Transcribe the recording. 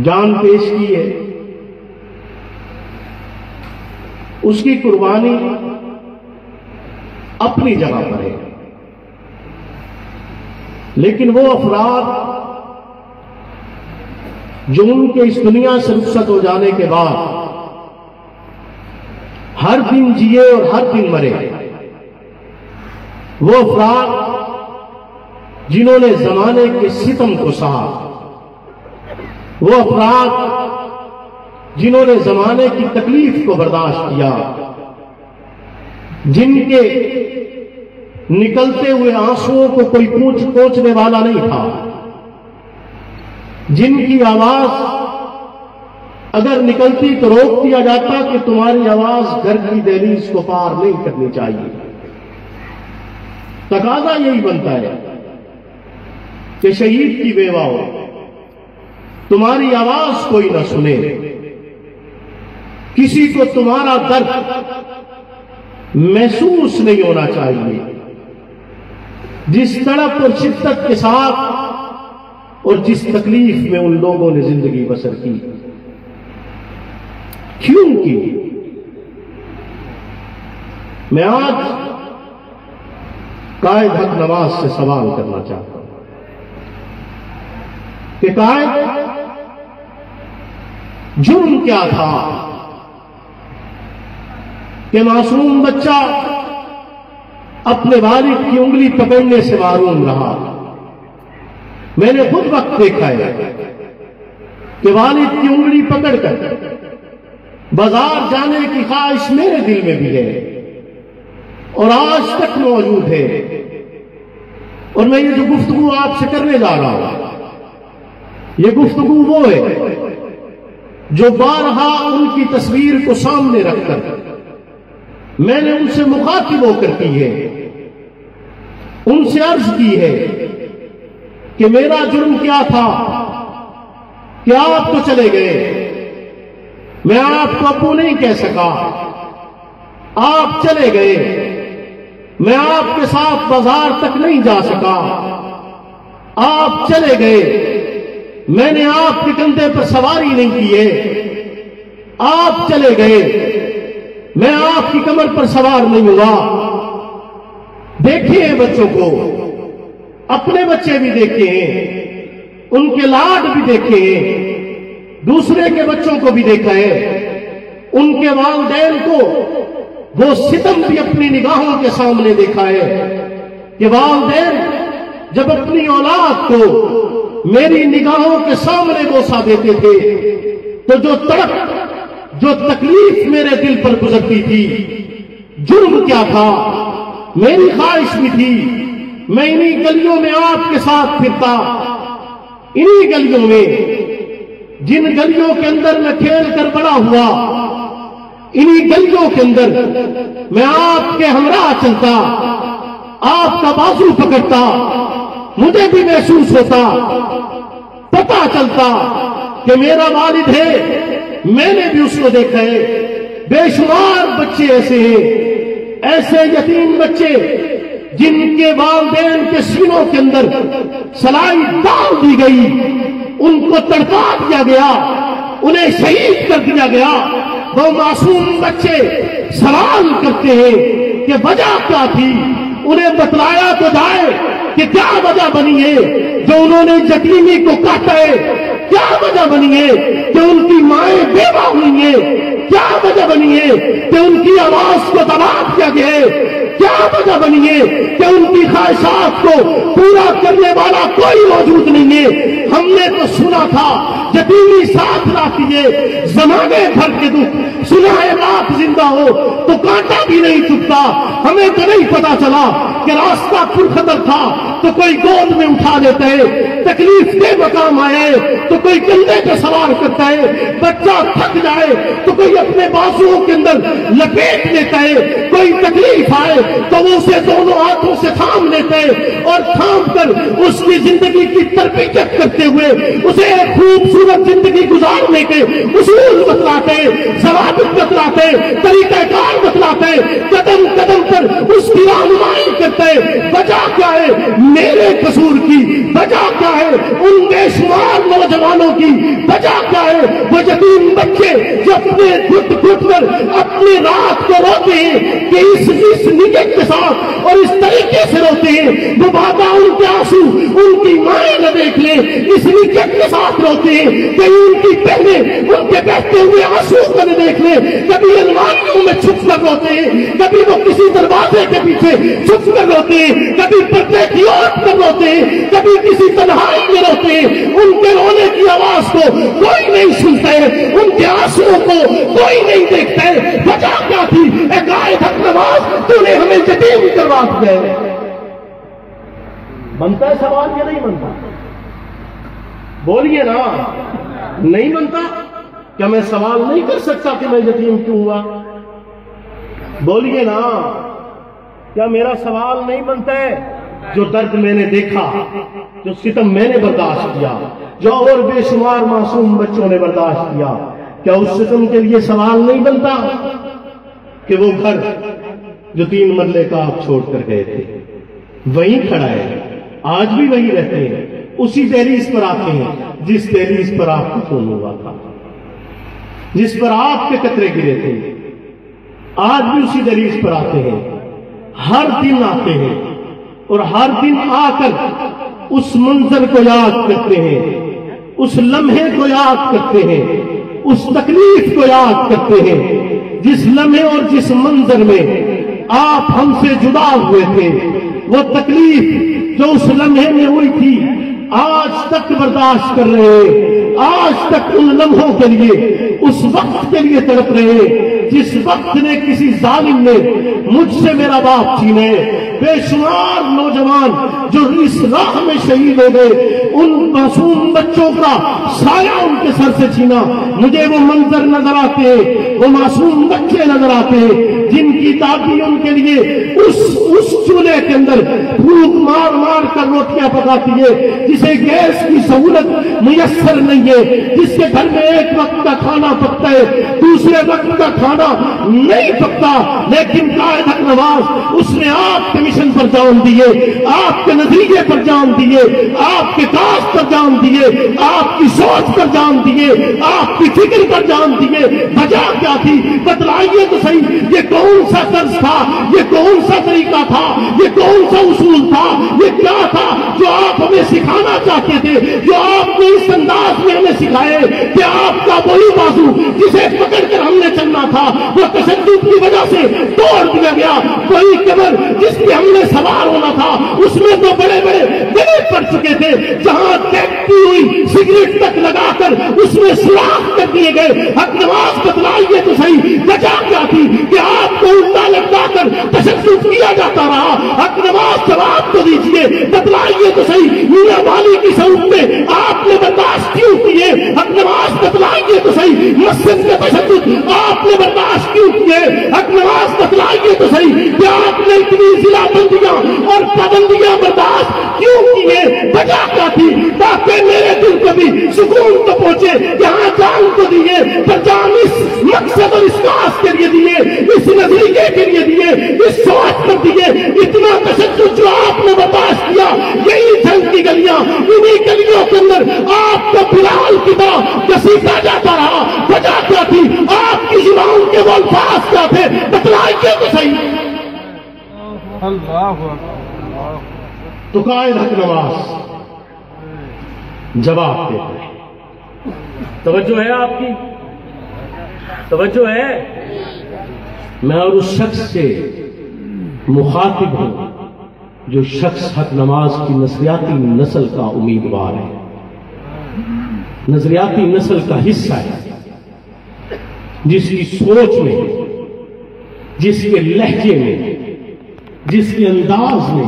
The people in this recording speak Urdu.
جان پیش کی ہے، اس کی قربانی اپنی جگہ پر ہے، لیکن وہ افراد جو ان کے اس دنیا سے رخصت ہو جانے کے بعد ہر دن جیے اور ہر دن مرے، وہ افراد جنہوں نے زمانے کے ستم کو سہا، وہ افراد جنہوں نے زمانے کی تکلیف کو برداشت کیا، جن کے نکلتے ہوئے آنسوؤں کو کوئی پہنچنے والا نہیں تھا، جن کی آواز اگر نکلتی تو روک دیا جاتا کہ تمہاری آواز گھر کی دہلیز کو پار نہیں کرنی چاہیے۔ تقاضا یہی بنتا ہے کہ شہید کی بیوہ ہو، تمہاری آواز کوئی نہ سنے، کسی کو تمہارا درد محسوس نہیں ہونا چاہیے۔ جس تڑپ اور شدت کے ساتھ اور جس تکلیف میں ان لوگوں نے زندگی بسر کی، کیوں کی؟ میں آج قائد حق نواز سے سوال کرنا چاہتا ہوں کہ قائد، جرم کیا تھا کہ معصوم بچہ اپنے والد کی انگلی پکڑنے سے معروم رہا؟ میں نے خود وقت دیکھا ہے کہ والد کی انگلی پکڑ کر بازار جانے کی خواہش میرے دل میں بھی ہے اور آج تک موجود ہے، اور میں یہ جو گفتگو آپ سے کرنے جا رہا ہوں، یہ گفتگو وہ ہے جو بارہا ان کی تصویر کو سامنے رکھ کر میں نے ان سے مخاطب ہو کر کی ہے، ان سے عرض کی ہے کہ میرا جرم کیا تھا کہ آپ تو چلے گئے، میں آپ کو ابو نہیں کہہ سکا، آپ چلے گئے، میں آپ کے ساتھ بازار تک نہیں جا سکا، آپ چلے گئے، میں نے آپ کے کندھے پر سواری نہیں کی ہے، آپ چلے گئے، میں آپ کی کمر پر سوار نہیں ہوا۔ دیکھیں بچوں کو، اپنے بچے بھی دیکھیں، ان کے لاڈ بھی دیکھیں، دوسرے کے بچوں کو بھی دیکھا ہے، ان کے والدین کو وہ ستم بھی اپنی نگاہوں کے سامنے دیکھا ہے کہ والدین جب اپنی اولاد کو میری نگاہوں کے سامنے بوسہ دیتے تھے تو جو تڑپ، جو تکلیف میرے دل پر گزرتی تھی، جرم کیا تھا، میری خواہش بھی تھی میں انہی گلیوں میں آپ کے ساتھ پھرتا، انہی گلیوں میں جن گلیوں کے اندر میں کھیل کر بڑا ہوا، انہی گلیوں کے اندر میں آپ کے ہمراہ چلتا، آپ کا بازو پکڑتا، مجھے بھی محسوس ہوتا، پتہ چلتا کہ میرا والد ہے، میں نے بھی اس کو دیکھا ہے۔ بے شمار بچے ایسے ہیں، ایسے یتیم بچے جن کے والدین کے سینوں کے اندر سلائی ڈال دی گئی، ان کو تڑپا دیا گیا، انہیں شہید کر دیا گیا۔ وہ معصوم بچے سوال کرتے ہیں کہ وجہ کیا تھی، انہیں بتلایا تو جائے کہ کیا وجہ بنی ہے جو انہوں نے یتیمی کو کاٹا ہے، کیا وجہ بنی ہے کہ ان کی مائیں بیوہ ہوئی ہیں، کیا وجہ بنی ہے کہ ان کی آواز کو دبا دیا گیا ہے، کیا وجہ بنی ہے کہ ان کی خواہشات کو پورا کرنے والا کوئی موجود نہیں ہے۔ ہم نے تو سنا تھا یتیمی ساتھ لاتی ہے، زمانے بھر کے دکھ، سنا ہے باپ زندہ ہو تو کانٹا بھی نہیں چکتا۔ ہمیں تو نہیں پتا چلا کہ راستہ پرخطر تھا تو کوئی گود میں اٹھا لیتا ہے، تکلیف کے مقام آئے تو کوئی کندھے پہ سوار کرتا ہے، بچہ تھک جائے تو کوئی اپنے بازوؤں کے اندر لپیٹ لیتا ہے، کوئی تکلیف آئے تو وہ اسے دونوں ہاتھوں سے تھام لیتے اور تھام کر اس کی زندگی کی تربیت کرتے ہوئے اسے ایک خوبصورت زندگی گزارنے کے اصول بتلاتے، ضوابط بتلاتے، طریقہ کار بتلاتے، قدم قدم پر اس کی رہنمائی کرتے۔ وجہ کیا ہے میرے قصور کی، وجہ کیا ہے ان بے شمار نوجوانوں مسلمانوں کی وجہ کیا ہے؟ وہ یتیم بچے جو اپنے گھٹ گھٹ کر اپنی رات کو روتے ہیں کہ اس نگہت کے ساتھ اور اس طریقے سے روتے ہیں، وہ بابا ان کے آنسو ان کی مائیں نہ دیکھ لیں، اس نگہت کے ساتھ روتے ہیں کہ ان کی بہنیں ان کے بہتے ہوئے آنسو کو نہ دیکھ لیں، کبھی الماریوں میں چھپ کر روتے ہیں، کبھی وہ کسی دروازے کے پیچھے چھپ کر روتے ہیں، کبھی پردے کی اوٹ کر روتے ہیں، کبھی کسی تنہائی میں روتے ہیں۔ ان کے رونے کی آواز کو کوئی نہیں سنتا ہے، ان کے آنسوؤں کو کوئی نہیں دیکھتا ہے۔ وجہ کیا تھی؟ اے قائد حق نواز، تو نے ہمیں یتیم کروا دیا ہے۔ بنتا ہے سوال یا نہیں بنتا؟ بولیے نا، نہیں بنتا؟ کیا میں سوال نہیں کر سکتا کہ میں یتیم کیوں ہوا؟ بولیے نا، کیا میرا سوال نہیں بنتا ہے؟ جو درد میں نے دیکھا، جو ستم میں نے برداشت کیا، جو اور بے شمار معصوم بچوں نے برداشت کیا، کیا اس ستم کے لیے سوال نہیں بنتا کہ وہ گھر جو 3 مرلے کا آپ چھوڑ کر گئے تھے وہیں کھڑا ہے، آج بھی وہیں رہتے ہیں، اسی دہلیز پر آتے ہیں جس دہلیز پر آپ کا خون ہوا تھا، جس پر آپ کے قطرے گرے تھے، آج بھی اسی دہلیز پر آتے ہیں، ہر دن آتے ہیں اور ہر دن آ کر اس منظر کو یاد کرتے ہیں، اس لمحے کو یاد کرتے ہیں، اس تکلیف کو یاد کرتے ہیں، جس لمحے اور جس منظر میں آپ ہم سے جدا ہوئے تھے، وہ تکلیف جو اس لمحے میں ہوئی تھی آج تک برداشت کر رہے ہیں، آج تک ان لمحوں کے لیے، اس وقت کے لیے تڑپ رہے ہیں جس وقت نے کسی ظالم نے مجھ سے میرا باپ چھینے۔ بے شمار نوجوان جو اس راہ میں شہید ہو گئے، ان معصوم بچوں کا سایہ ان کے سر سے چھینا۔ مجھے وہ منظر نظر آتے ہیں، وہ معصوم بچے نظر آتے ہیں جن کی دادی ان کے لیے اس چولہے کے اندر پھونک مار مار کر روٹیاں پکاتی ہے، جسے گیس کی سہولت میسر نہیں ہے، جس کے گھر میں ایک وقت کا کھانا پکتا ہے، دوسرے وقت کا کھانا نہیں پکتا، لیکن قائد حق نواز اس نے آپ کے مشن پر جان دیے، آپ کے نظریے پر جان دیے، آپ کے کاج پر جان دیے، آپ کی سوچ پر جان دیے، آپ کی فکر پر جان دیے۔ وجہ کیا تھی؟ بتلائیے تو صحیح، یہ کون سا طرز تھا، یہ کون سا طریقہ تھا، یہ کون سا اصول تھا، یہ کیا تھا جو آپ ہمیں سکھانا چاہتے تھے، جو آپ نے اس انداز میں ہمیں سکھائے کہ آپ کا وہی بازو جسے پکڑ کر ہم نے چلنا تھا وہ تشدد کی وجہ سے توڑ دیا گیا، وہی قبر جس پہ ہم نے سوار ہونا تھا اس میں تو بڑے بڑے گلے پڑ چکے تھے، جہاں دیکھتی ہوئی سگریٹ تک لگا کر اس میں سوراخ کر دیے گئے۔ حق نواز بتلائیے تو صحیح، وجہ کیا تھی کہ آپ کو الٹا لٹکا کر تشدد کیا جاتا رہا؟ حق نواز جواب تو دیجیے، بتلائیے تو صحیح، میاں والی کی صورت میں آپ نے برداشت کیوں کیے؟ حق نواز بتلائیے تو صحیح، مسجد کا تشدد آپ نے برداشت کیوں کیے؟ حق نواز بتلائیے تو صحیح کہ آپ نے اتنی ضلع بندیاں اور پابندیاں برداشت کیوں کیے؟ وجہ کیا تھی؟ تاکہ میرے دل کو بھی سکون تو پہنچے، یہاں جان کو دیے، پر جان اس مقصد اور اس کاز کے لیے دیے، اس نظریے کے لیے دیے، اس سوچ پر دیے۔ اتنا تشدد جو آپ نے برداشت کیا، یہی جنگ کی گلیاں، انہی گلیوں کے اندر آپ کو بلال کی طرح گھسیٹا جاتا رہا۔ وجہ کیا تھی؟ آپ کی زبان کے وہ الفاظ کیا تھے؟ بتلائیے تو صحیح۔ تو قائد حق نواز جواب دیتے ہیں۔ توجہ ہے آپ کی؟ توجہ ہے؟ میں اور اس شخص سے مخاطب ہوں جو شخص حق نواز کی نظریاتی نسل کا امیدوار ہے، نظریاتی نسل کا حصہ ہے، جس کی سوچ میں، جس کے لہجے میں، جس کے انداز میں